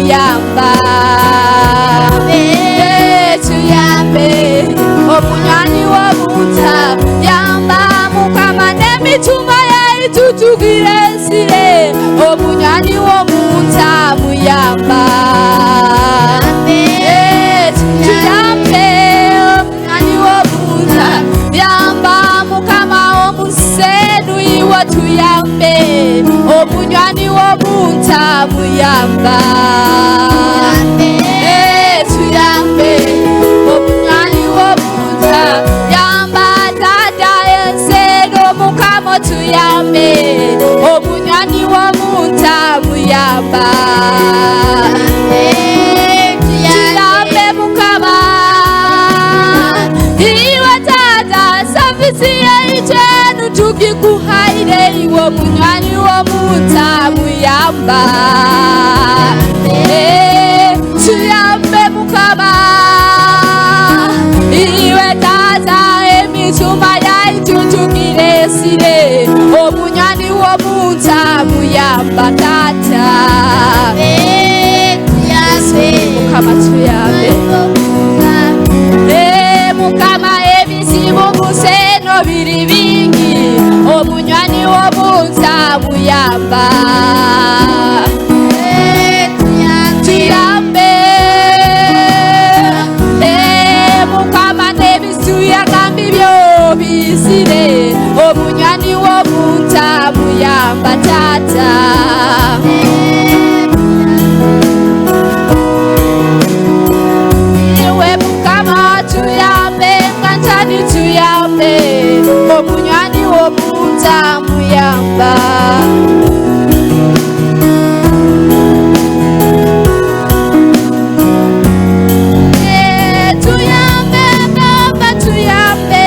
muyamba tuyambe omunywani w'obunta yamba mukama n'emitima yaitu tugiresire omunywani w'obunta muyamba tuyambe omunywani w'obunta yamba mukama omusenu iwo tuyambe omunywani w'obunta muyamba tuyambe omunywani w'obunta yamba tata enseno mukama tuyambe omunywani w'obunta muyamba tuyambe mukama iwe tata savisi yaitenu tugikuhaire iwe omunywani w'obunta muyamba tuyambe mukama iwe tata emituma yaitu tugiresire omunywani w'obunta muyamba tata mukama tuyambe mukama ebizibu museno biri bingi omunywani w'obunta muyamba tuyambe mukama nebisuya kambi byo bizire omunywani w'obunta muyamba tata iwe mukama tuyambe kanjani tuyambe omunywani w'obunta muyamba tuyambe baba tuyambe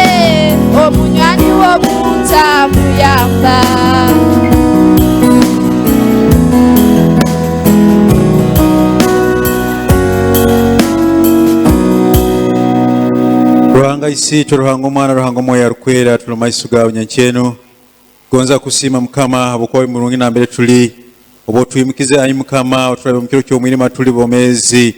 omunywani w'obunta muyamba Ruhanga isi turuhanga umwana ruhanga moya rukwera tulumaisu gawe nyanchenu gonza kusima mukama abukwa murungi na mbere tuli obo tuyimikize ayi mukama otulabe mukiro cyo mwirima tuli bomezi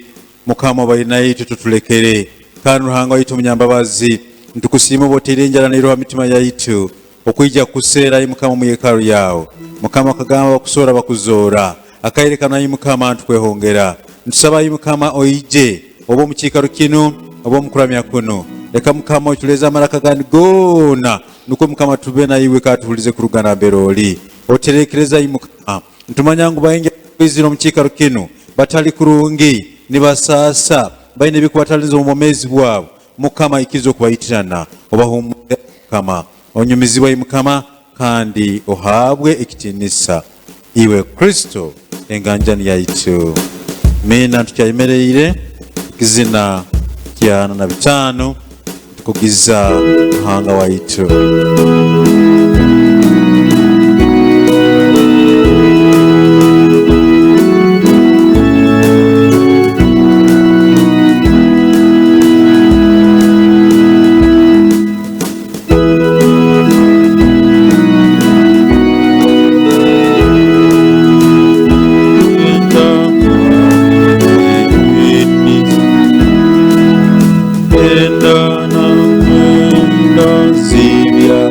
mukama bayina yitu tutulekere kandi ruhanga yitu munyambabazi ntukusima botire njara na iroha mitima yaitu okwijja kusera ayi mukama mu yekaru yawo mukama kagamba bakusora bakuzora akayerekana ayi mukama ntukwehongera ntusaba ayi mukama oije obo mukikaro kinu obo mukuramya kuno leka mukama otuleza amaraka gandi gona nuko mukama tube na iwe katuhulize kurugana beroli oterekereza ayi mukama ntumanya ngo bayinja kwizira mukikaro kinu batali kurungi nibasasa bayine bikubatalizo mu momezi bwabo mukama ikizo kubayitirana obahumure mukama onyumizibwa ayi mukama kandi ohabwe ikitinisa iwe Kristo enganjani yaitu mina tukyayimereire kizina kyana na bitano kugiza hanga waitu Zibia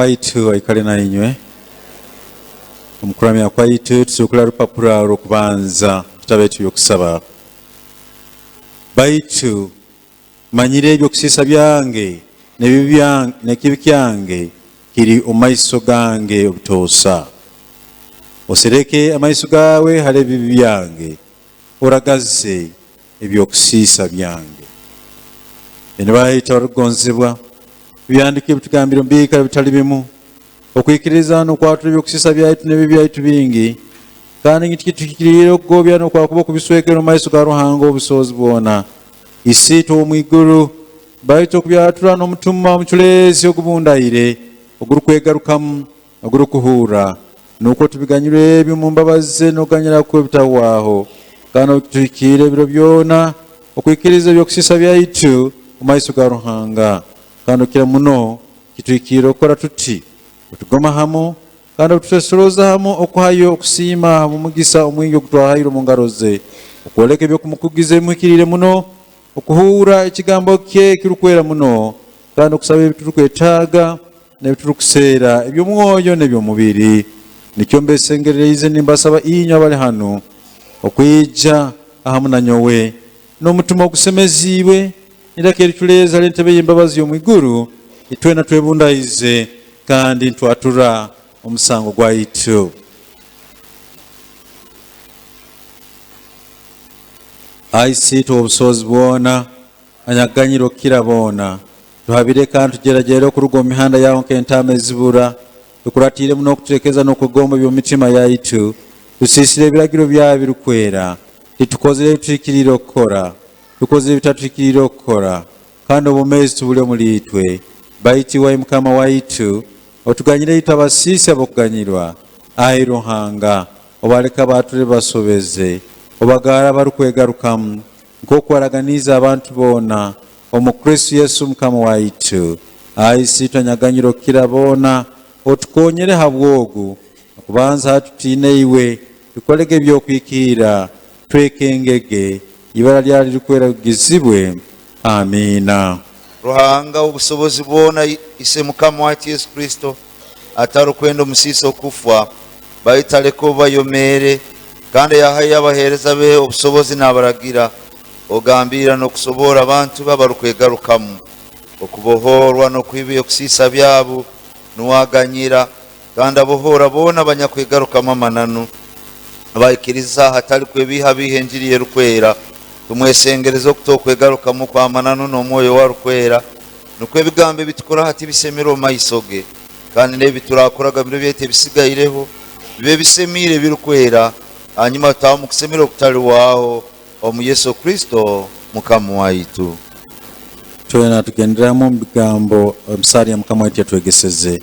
Waitu aikale na inywe omukuramya kwaitu tusukula lupapula olw'okubanza tutabe tuyokusaba. Baitu manyire ebyokusiisa byange n'ekibi kyange kiri omumaiso gange obutoosa. Osereke amaiso gaawe hali ebibi byange, oragaze ebyokusiisa byange. Bino baayita olugonzebwa byandike bitugambira mbiika bitali bimu okwikiriza n'okwatula ebyokusiisa byaitu n'ebibi byaitu bingi kandi ngitukirire okugobya n'okwakuba okubiswekera mu maiso ga Ruhanga obusobozi bwona. Isiita omwiguru baayita okubyatula n'omutima omuculeezi ogubundaire ogurukwegarukamu ogurukuhuura n'okwo tubiganyire ebyo mu mbabazi ze n'okuganyira kwe bitawaaho kandi okitukiire ebiro byona okwikiriza ebyokusiisa byaitu mu maiso ga Ruhanga kandi okira muno kitwikire okukora tuti otugoma hamu kandi otutesoloza hamu okuhayo okusiima mu mugisa omwingi ogutwahayire mu ngalo ze okwoleka ebyokumukugiza ebimuhikirire muno okuhuura ekigambo kye kirukwera muno kandi okusaba ebiturukwetaaga n'ebiturukuseera eby'omwoyo n'eby'omubiri. Nikyo mbesengereize nimbasaba inyo abali hano okwijja ahamu na nyowe n'omutima ogusemeziibwe nirako ericuleeza l'entebe y'embabazi y'omwiguru itwena twebundaize kandi ntwatura omusango gwaitu. Aisiita obusobozi bwona anyaganyira okukira boona tuhabire kandi tugeragere okuruga omu mihanda yawo nk'entaama ezibura tukuratiire muno okututeekeza n'okugomba by'omutima yaitu tusiisire ebiragiro byayo birukwera titukozere ebituikirire okukora tukoze ebitatuikirire okukora kandi obumeezi tubule omuli itwe. Baitiwa Mukama waitu otuganyire itu abasiisi ab'okuganyirwa ayi Ruhanga obaleka baatule basobeze obagaara barukwegarukamu nk'okwaraganiza abantu boona omu Kristo Yesu Mukama waitu. Ayi siitwa nyaganyiro okukira boona otukonyere habwogu okubanza hatutiine iwe tukolege ebyokwikiira twekengege ibara lyali likweragizibwe. Amiina. Ruhanga obusobozi bwona ise Mukama waitu Yesu Kristo atarukwenda omusiisa okufa baitaleko bayomere kandi yahaye abaheereza be obusobozi n'abaragira ogambira n'okusobora abantu babarukwegarukamu okubohorwa n'okwiba okusiisa byabo nuwaganyira kandi abohora boona banyakwegarukamu amananu abaikiriza hatali kwebiha bihenjiriye rukwera tumwesengereza okutokwegarukamu kwa mananu n'omwoyo wa rukwera nukwe ebigambo bitukora hati bisemera omumaiso ge kandi n'ebiturakoraga biro byete bisigaireho bibe bisemire birukwera hanyuma tutaha mu kusemera okutali waaho omu Yesu Kristo Mukama waitu. Twena tugenderamu mu bigambo omusaali ya Mukama waitu yatwegeseze.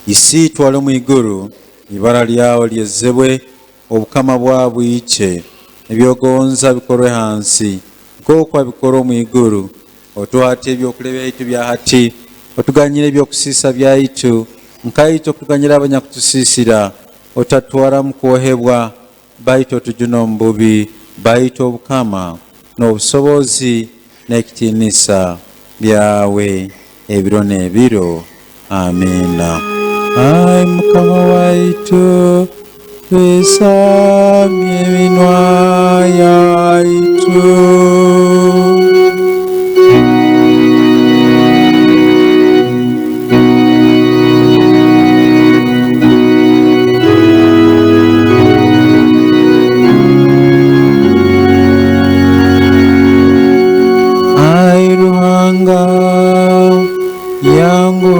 Isiitwa ali mwiguru ibara lyawo lyezebwe obukama bwabwice ebyogonza bikorwe hansi nk'okwo abikora mu iguru. Otwate ebyokulya byaitu bya hati, otuganyira ebyokusiisa byaitu, nkaitu okutuganyira abanyakutusiisira, otatwala mu kwohebwa, baitu otujuna omu bubi, baitu obukama n'obusobozi n'ekitiinisa byawe ebiro n'ebiro. Amiina. Ai Mukama waitu, twisamye eminwa yaitu. Ai Ruhanga yangu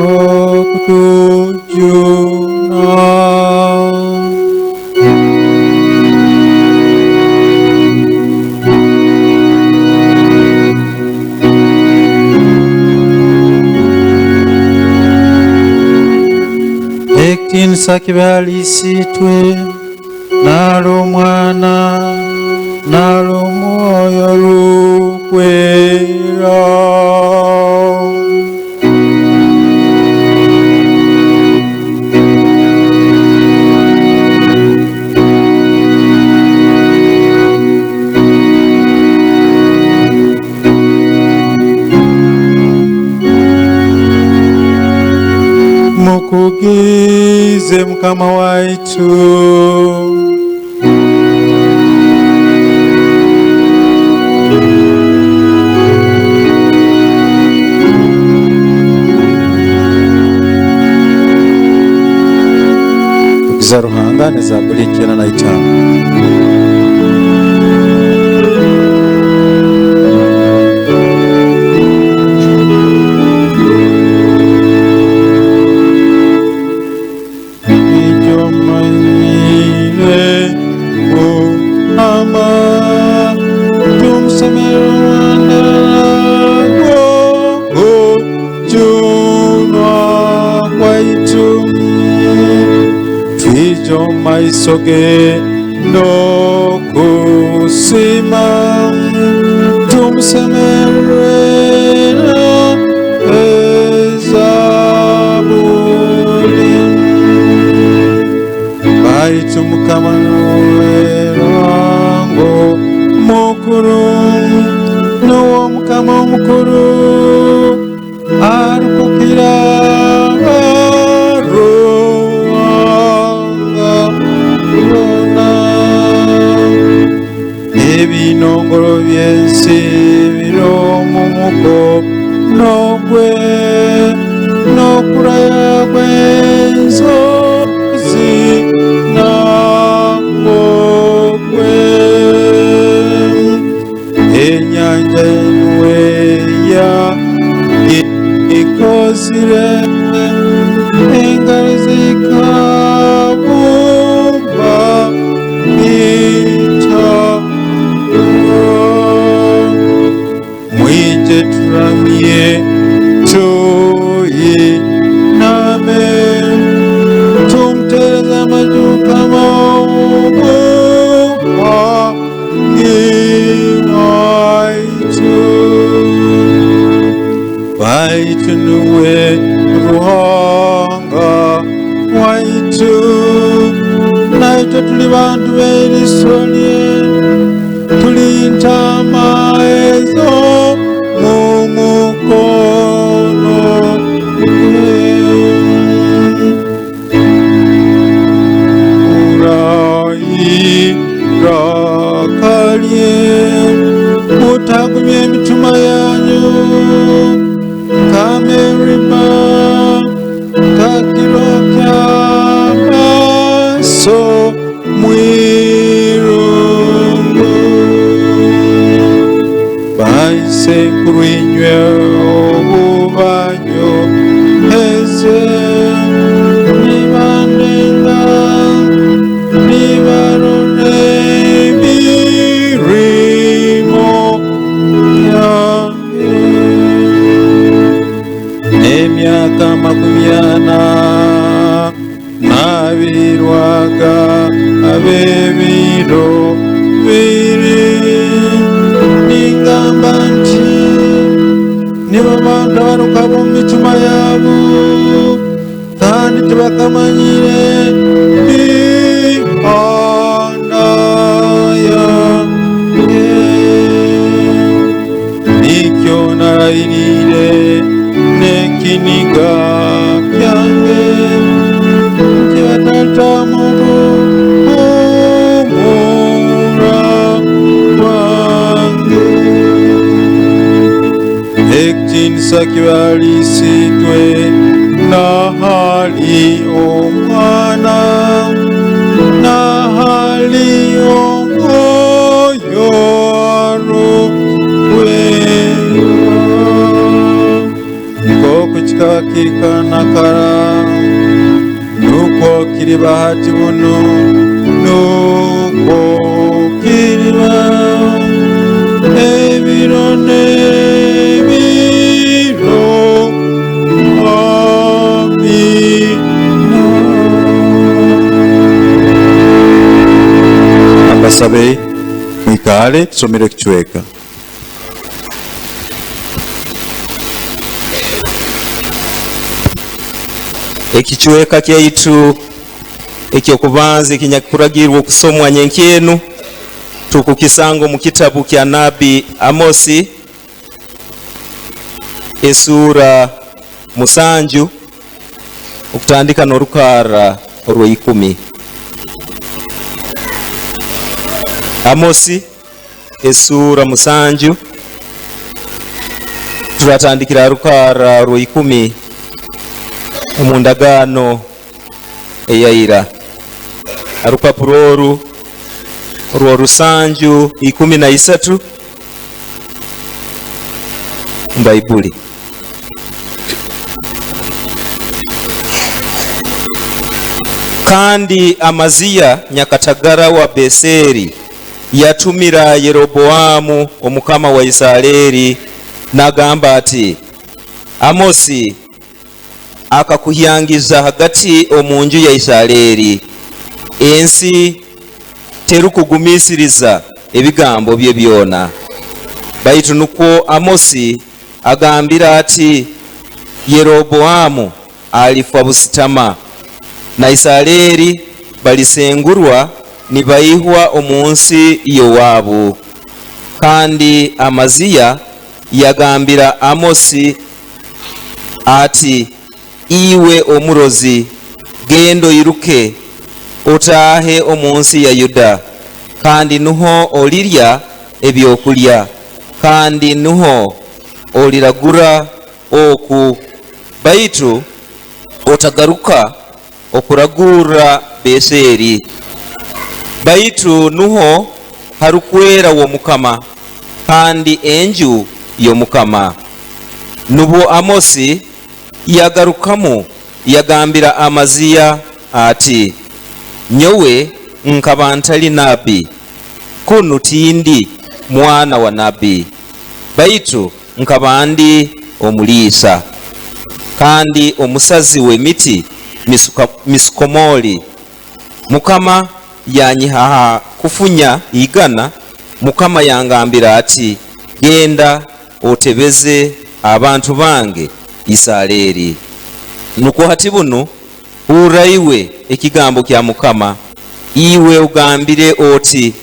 kutujuna, ekitiinisa kibe halisiitwe nalo Omwana nalo Omwoyo Olukwera. Mukugize Mukama waitu, kugiza Ruhanga ne Zaburi 105. Maisoge no kusima tumsemerera ezabuli baitu Mukama werango mukuru n'uwo Mukama omukuru arukukira ebinongolo by'ensi bir'omumuko n'ogwe n'okulaya kw'ensozi n'agogwe ennyanja enweya ikozire engalo zikabumba mwije turamye tuyiname tumtereza amajuka mawubuhangi waitu waitu nuwe Ruhanga waitu naitwe tuli bantu b'eriso lye tuli ntama ezo mu mukono gwe. Murayira kalye mutagumye emitima yanyu kamerima kakiro ky'amaaso mwirungu baisekuru inywe obubanyo heze nibanenga nibarone emirimo yange n'emyaka 40 nabirwaga ab'ebiro biri ningamba abantu abaruka mu mitima yabo kandi tubakamanyire ihanda yange nikyo narayirire nekiniga byange kibatatamugu umura wange ekitinisa kibalisitwe nahali omwana nahali omwoyo kikanakara nuko kiri bahati buno nuko kiriba ebirone biro amina. Ambasabe mwikale tusomere kichweka. Ekichweka kyaitu ekyokubanza ekinyakuragirwa okusomwa nyenkyenu tukukisanga mu kitabu kya nabi Amosi esura 7 okutandika n'olukara olw'10. Amosi esura 7 turatandikira olukara olw'10 omundagano eyaira arupapuro oru olwo rusanju 13 mbaibuli. Kandi Amaziya nyakatagara wa Beseri yatumira Yeroboamu omukama wa Isirayeli nagamba ati, Amosi akakuhyangiza hagati omunju ya Isirayeli, ensi terukugumisiriza ebigambo bye byona. Baitu nuko Amosi agambira ati, Yeroboamu alifa busitama na Isirayeli balisengurwa nibayihwa omunsi Yowabu. Kandi Amaziya yagambira Amosi ati, iwe omurozi gendo iruke otahe omunsi ya Yuda, kandi nuho olirya ebyokulya, kandi nuho oliragura oku, baitu otagaruka okuragura Beseri. Baitu nuho harukwera wo mukama, kandi enju yo mukama. Nubo Amosi yagarukamu yagambira Amaziya ati, nyowe nkaba ntali nabi, kunu tindi mwana wa nabi, baitu nkaba ndi omulisa, kandi omusazi w'emiti misukomoli. Mukama yanyihaha kufunya igana, mukama yangambira ati, genda otebeze abantu bange Isirayeli. Nuko hati buno uraiwe ekigambo kya mukama, iwe ugambire oti,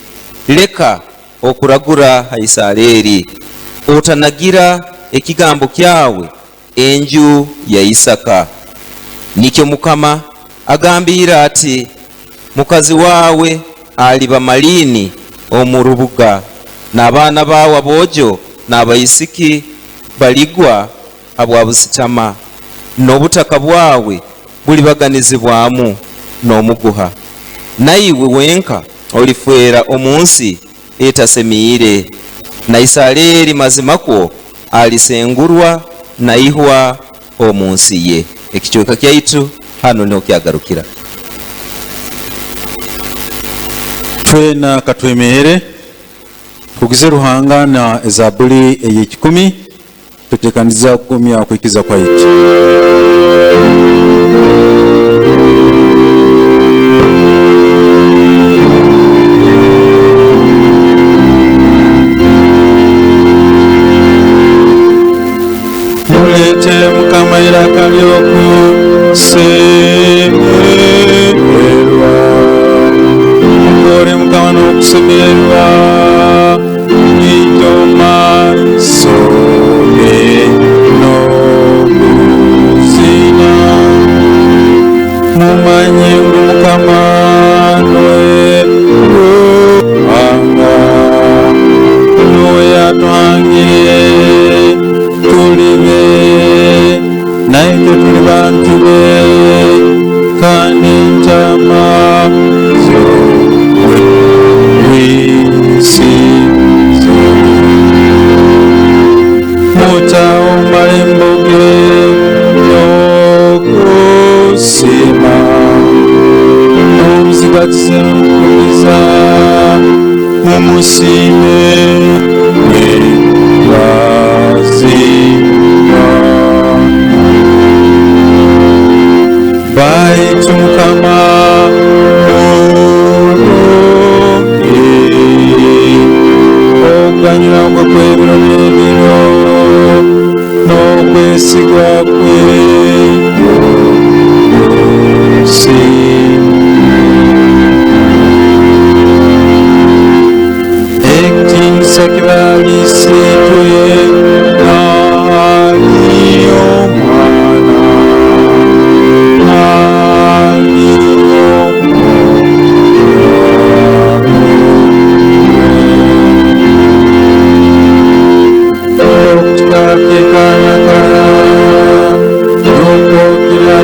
leka okuragura Isirayeli, otanagira ekigambo kyawe enju ya Isaka. Nikyo mukama agambira ati, mukazi wawe aliba malini omurubuga, n'abaana bawe abojo n'abayisiki baligwa abwa busitama, n'obutaka bwawe bulibaganizibwamu n'omuguha. Naiwe wenka olifwera omunsi etasemire, na Isirayeli mazimako alisengurwa naihwa omunsi ye. Ekichweka kyaitu hano niho kyagarukira. Twena katwemere kugize ruhanga na ezabuli eye10 tutekaniza kugumya kwikiza kwa iti. mukama iraka ly'okusemererwa mukore mukama n'okusemererwa n'iryo maaso ge n'okuzina mumanye ngu mukama nowe ruhanga nowe yatwangire tuli be naye ffe tuli bantu be kandi ntama z'omwe w'ensi mutawo malembo ge n'okusiima n'omuzigatize n'okukuliza mumusiime mwebazibwa baitu mukama mulungi okuganyula kwe kw'ebiro n'ebiro n'okwesigwa kwe si ekitiinisa kibalisituye ali omwana ali okutakekanyakala n'okwogera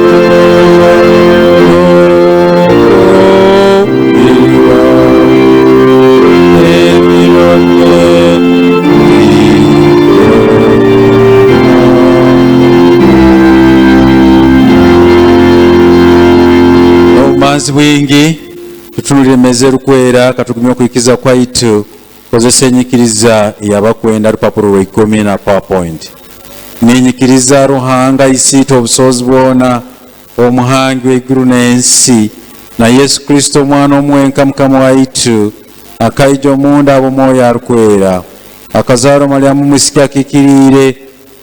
obumanzi bwingi tutunulire meze rukwera katugumye okuyikiza kwaitu kozesa enyikiriza eyabakwenda rupapuro lwa 10 na PowerPoint ninyikiriza ruhanga isiita obusobozi bwona omuhangi w'eggulu n'ensi na Yesu Kristo omwana omwenka mukama waitu akaija omunda ab'omwoyo arukwera akazaala Mariamu mwisiki akikiriire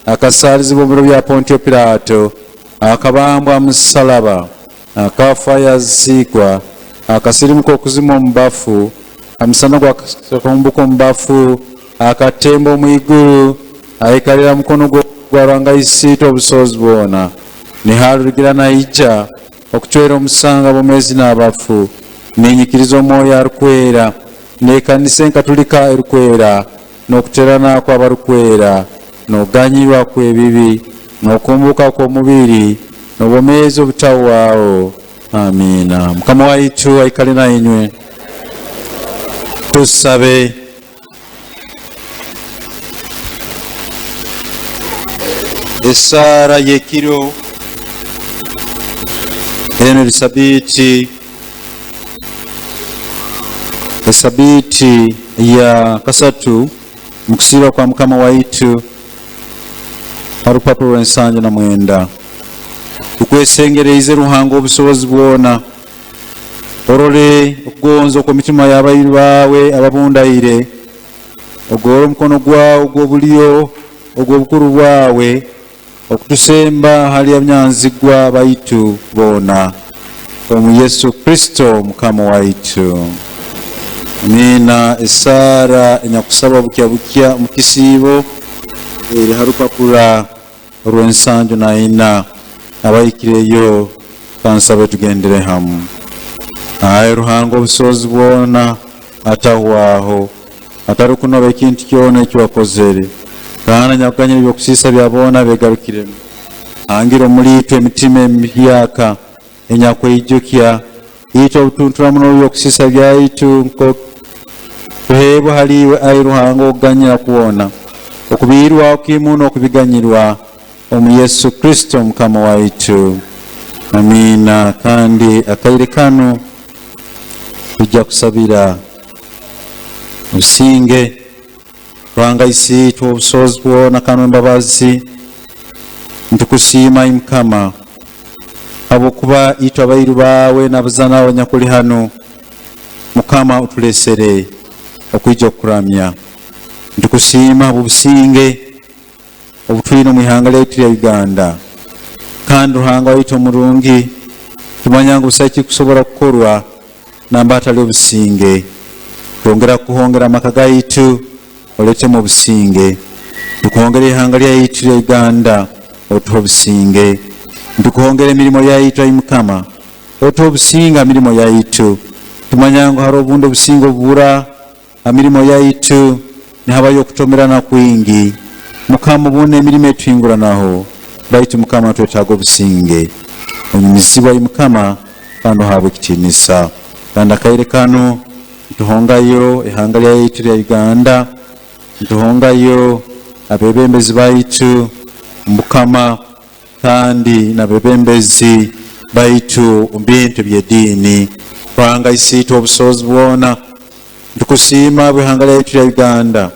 akasaalizibwa mu biro bya Pontio Pilato akabambwa mu ssalaba akafa yaziikwa akasirimuka okuzima omu bafu amusana gwakakumbuka omu bafu akatemba omu igulu ayikalira mukono gwa Ruhanga isiita obusobozi bwona niharugira naija okucwera omusanga bw'omwezi n'abafu ninyikiriza omwoyo arukwera n'ekkanisa enkatulika erukwera n'okuterana kw'abarukwera n'okuganyirwa kw'ebibi n'okumbuka kw'omubiri n'obwomeezi obutawaawo amiina. Mukama waitu aikale na inywe. Tusabe. Esara yekiro eno lisabiti esabiti ya kasatu mukusira kwa mukama waitu harupapuro lw'ensanju na mwenda tukwesengereze Ruhanga obusobozi bwona orole okugonza okw'emitima y'abayiru bawe ababundaire ogw'ola omukono gwawe ogw'obulyo ogw'obukulu bwawe okutusemba hali ebyanzigwa baitu bona omu Yesu Kristo mukama waitu. Amina. Esara enyakusaba bukya bukya mukisiibo eri harupapura olw'ensanju na ina abayikireyo kansabe tugendere hamu. Aye Ruhanga obusobozi bwona atahwaho atari kunoba ekintu kyona ekiwakozere kana nyakuganyira ebyokusiisa byabona begarukiremu angira omuliitwe emitima emyaka enyakweijukya ito obutuntula muno ebyokusiisa byaitu tuhebwa haliwe ayi Ruhanga okuganyira kuwona okubiirwaho kimu n'okubiganyirwa omu Yesu Kristo mukama waitu. Amina. Kandi akaire kano tujja kusabira obusinge Ruhanga isiitwe obusobozi bwona kano embabazi ntukusiima mukama habwokuba itwe abayiru bawe n'abazaana abanyakuli hano mukama otulesere okwijja okukuramya ntukusiima obusinge obutulina mu ihanga lyaitu lya Uganda. Kandi Ruhanga waitu omulungi tumanya ngu busa kikusobola kukolwa namba atali obusinge. Twongera kuhongera amaka gaitu oletemu obusinge. Tukuhongera ihanga lyaitu lya Uganda otuha obusinge. Tukuhongera emirimo lyaitu ayi Mukama otuha obusinge emirimo yaitu. Tumanya ngu hari obundi obusinge obubura emirimo yaitu nihabayo okutomerana kwingi. Mukama obundi emirimo etuyinguranaho baitu Mukama twetaaga obusinge. Onyumizibwa ayi Mukama kandi ohabwe ekitiinisa. Kandi akaire kano tuhongayo ihanga lyaitu lya Uganda, tuhongayo abebembezi baitu Mukama kandi nabebembezi baitu mbintu by'edini. Ruhanga isitu obusobozi bwona tukusiima bw'ihanga lyaitu lya Uganda.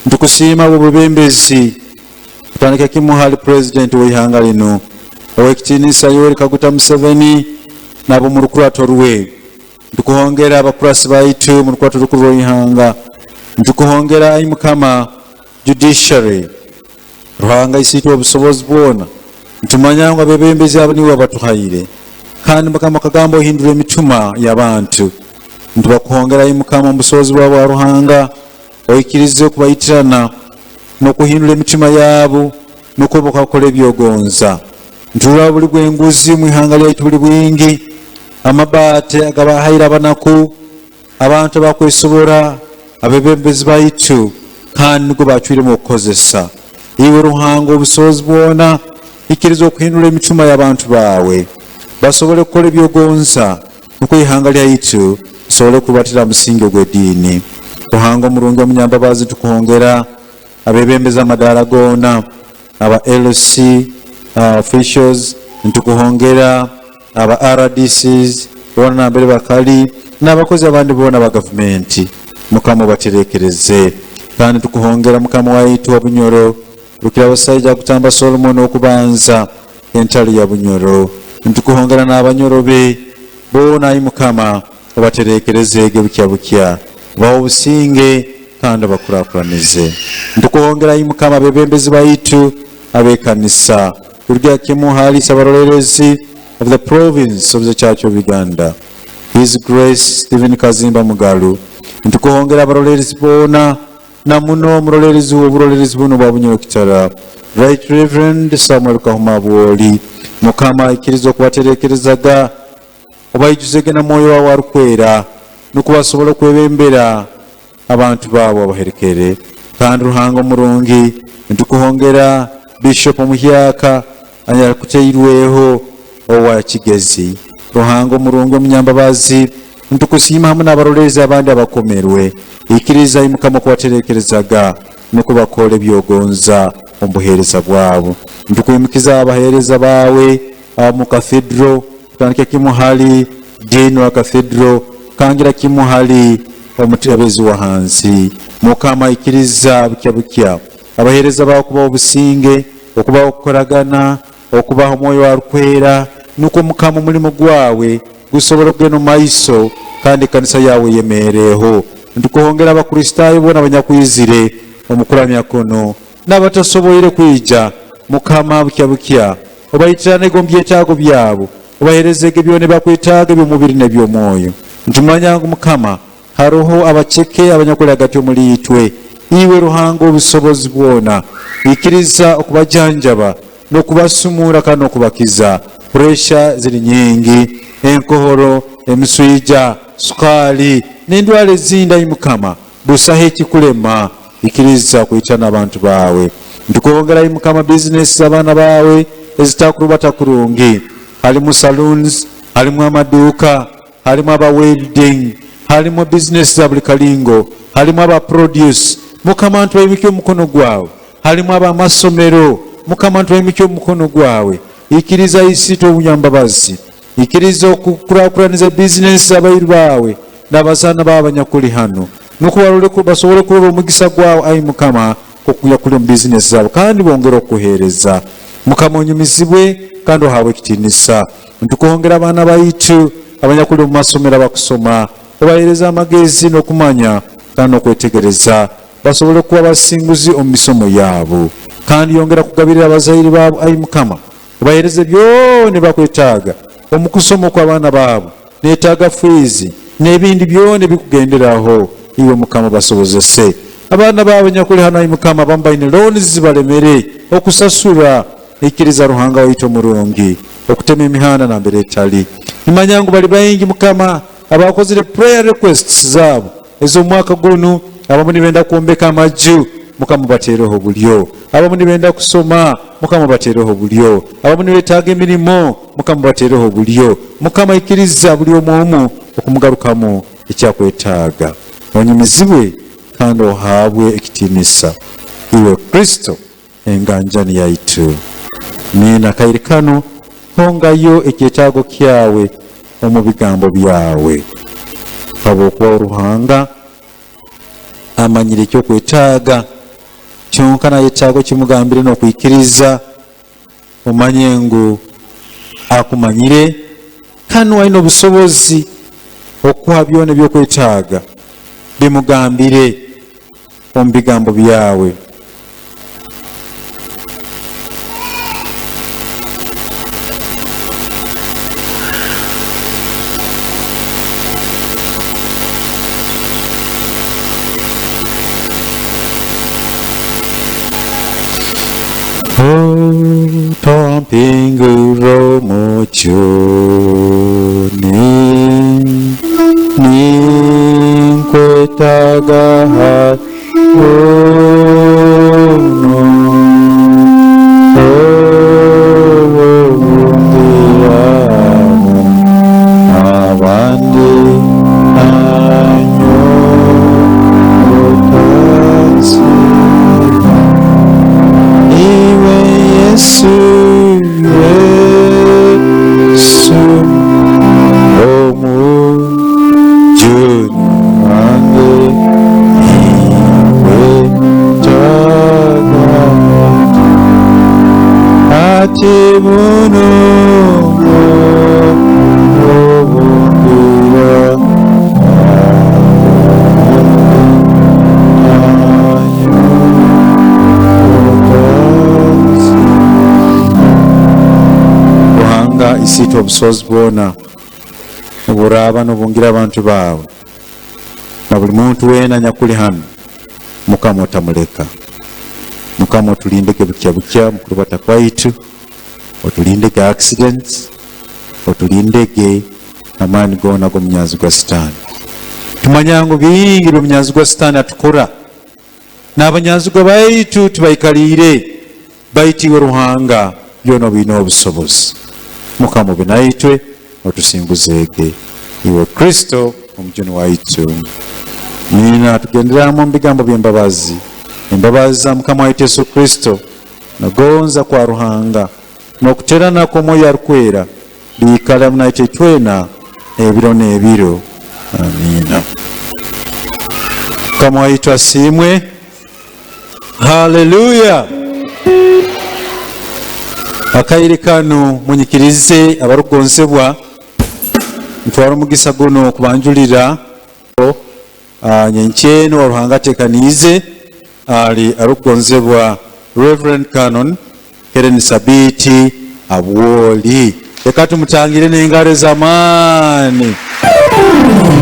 Tukusiima bw'obubembezi kutandika kimuhali president w'ihanga lino owekitiinisa Yoweri Kaguta Museveni nabo mu lukurato lwe. Tukuhongera abakurasi baitu mu lukurato lukulu lw'ihanga. Tukuhongera ayi Mukama judiciary. Ruhanga isitu obusobozi bwona ntumanya ngu abebembezi abo nibo abatuhaire kandi Mukama kagamba ohindura emituma y'abantu. Ntubakuhongera ayi Mukama obusobozi bwabo wa Ruhanga oikirize okubayitirana n'okuhindura emitima yaabo n'okuba bakakola ebyogonza. Ntulaba buli gwenguzi mu ihanga lyaitu buli bwingi amabaate agabahaire abanaku abantu bakwesobora abebembezi baitu kandi nigwe bacwiremu okukozesa. Iwe Ruhanga obusobozi bwona ikiriza okuhindura emitima y'abantu baawe basobole okukola ebyogonza nuko ihanga lyaitu lisobole kubatira musingi ogw'eddiini. Ruhanga omulungi omunyambabazi tukuhongera abebembeza amadaala goona aba LC officials. Ntukuhongera aba RDCs bona nambere bakali n'abakozi abandi bona ba gavumenti. Mukama obaterekereze. Kandi tukuhongera Mukama waitu wa Bunyoro lukira abasajja kutamba Solomon okubanza entalo ya Bunyoro. Ntukuhongera n'abanyorobe bona ayi Mukama obaterekereze bukya bukya bawo obusinge kandi abakulaakulanize. Ntukuhongera ayi Mukama abebembezi baitu abekanisa kurya kimuhalisa abarorerezi of the province of the Church of Uganda, His Grace Stephen Kazimba Mugalu. Ntukuhongera abarorerezi bona na muno omurorerezi w'oburorerezi buno bwa Bunyoro Kitara Right Reverend Samuel Kahuma Bwoli. Mukama ikiriza okubaterekerezaga obayijuzege na mwoyo wawe arukwera nukubasobola okwebembera abantu baabo abaherekere. Kandi Ruhanga omulungi ntukuhongera Bishop Omuhyaka anyakuteirweho owa Kigezi. Ruhanga omulungi omunyambabazi ntukusiima hamu n'abarorerezi abandi abakomerwe ikiriza ayi Mukama okubaterekerezaga nokubakola ebyogonza omubuheereza bwabo. Ntukwimukiza abaheereza baawe mu cathedral kutandika kimuhali Dean wa cathedral kangira kimuhali omutabezi wa hansi. Mukama ikiriza bukya bukya abaheereza baawe okubaho obusinge okubaho okukolagana okubaho omwoyo wa rukwera nuko Mukama omulimu gwawe gusobola okugenda mu maiso kandi ekanisa yawe yemeereho. Ntukuhongera abakristaayo bona abanyakwizire omukulamya kuno n'abatasoboire kwija. Mukama bukya bukya obayitirana ego mu byetaago byabo obaheerezege byone bakwetaaga eby'omubiri n'eby'omwoyo. Ntumanya ngu Mukama haroho abacheke abanyakolera gati omuli itwe. Iwe Ruhanga obusobozi bwona ikiriza okubajanjaba n'okubasumura kandi okubakiza. Puresha ziri nyingi, enkohoro, emiswija, sukali n'endwala ezindi ayi Mukama busaho ekikulema ikiriza kuyitana abantu baawe. Ntukuhongera ayi Mukama bizinesi abaana baawe ezitakulubata kurungi. Halimu saloons, halimu amaduuka, halimu aba welding, halimu business za buli kalingo, halimu aba produce. Mukama ntwayimikye omukono gwawe. Halimu aba amasomero. Mukama ntwayimikye omukono gwawe. Ikiriza isitu obunyambabazi. Ikiriza okukulaakulaniza business abayiru baawe n'abazaana b'abanyakuli hano nukubalole basobole kuloba omugisa gwawe ayi Mukama okuyakulya mu business zaabo kandi bongera okuheereza. Mukama onyumizibwe kandi ohabwe ekitiinisa. Ntukuhongera abaana baitu abanyakuli mu masomero abakusoma obaheereza amagezi n'okumanya kandi okwetegereza basobole okuba basinguzi omu misomo yaabo kandi yongera kugabirira abazaire baabo ayi Mukama obahereze byone bakwetaaga omukusoma kw'abaana baabo neetaaga fees n'ebindi byone bikugenderaho iwe Mukama basobozese abaana baabo nyakuli hano ayi Mukama abamu balina loans zibalemere okusasula ikkiriza Ruhanga waitu omulungi okutema emihanda nambere etali nimanya ngu bali bayingi Mukama abakozere prayer requests zaabo ez'omwaka guno abamu nibenda kwombeka amaju Mukama bateereho bulyo abamu nibenda kusoma Mukama bateereho bulyo abamu nibeetaaga emirimu Mukama bateereho bulyo Mukama ikkiriza buli omu okumugarukamu ekyakwetaaga onyumizibwe kandi ohaabwe ekitiinisa iwe Kristo enganjani yaitu nina kairi kano hongayo ekyetaago kyawe omu bigambo byawe habwokuba Ruhanga amanyire ekyokwetaaga kyonka naye ekitaago kimugambire n'okwikiriza omanye ngu akumanyire kandi walina obusobozi okuha byona ebyokwetaaga bimugambire omu bigambo byawe Tompinguro muchuni ninkwetaga isiita obusobozi bwona oburaaba n'obungira abantu baawe na buli muntu weena nyakuli hano Mukama otamuleka Mukama otulindeke bukya mu kulubata kwaitu otulindeke accidents otulindeke amaani goona g'omunyazi gwa sitaani tumanya ngu bingi by'omunyazi gwa sitaani atukora n'abanyazi gwa baitu tubaikaliire baitiwe Ruhanga byona obirina obusobozi Mukama binaitwe otusinguzeege iwe Kristo omujuni waitu nina tugenderamu mu bigambo by'embabazi embabazi za Mukama waitu Yesu Kristo nagonza kwa Ruhanga n'okuterana kw'omwoyo arukwera biikala munaitwe twena ebiro n'ebiro amina Mukama waitu asiimwe haleluya akaire kano munyikirize abarugonzebwa ntwara omugisa guno okubanjulira nyenkyeno wa Ruhanga atekaniize ali arugonzebwa Reverend Canon Helen Sabiti Abwoli leka tumutangire n'engalo ez'amaani